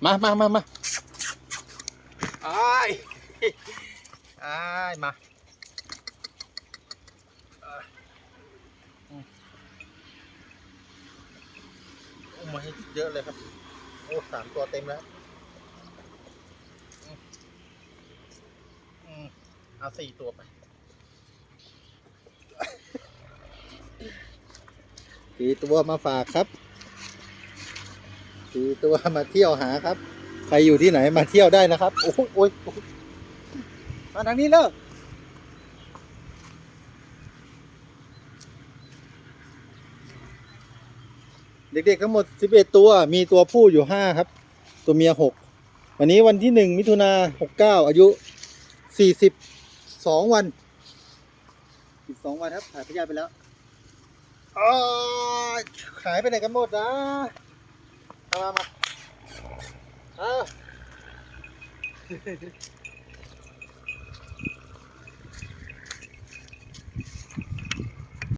มาอ้ายมามาให้เยอะเลยครับโอ้3 ตัวเต็มแล้วเอา4 ตัวไป4 ตัวมาฝากครับ4 ตัวมาเที่ยวหาครับใครอยู่ที่ไหนมาเที่ยวได้นะครับโอ้ยมาทางนี้เลยเด็กๆทั้งหมด11 ตัวมีตัวผู้อยู่5ครับตัวเมีย6วันนี้วันที่1 มิถุนา69อายุ42 วัน12 วันครับถ่ายพยาธิไปแล้วอ๋อหายไปไหนกันหมดนะมา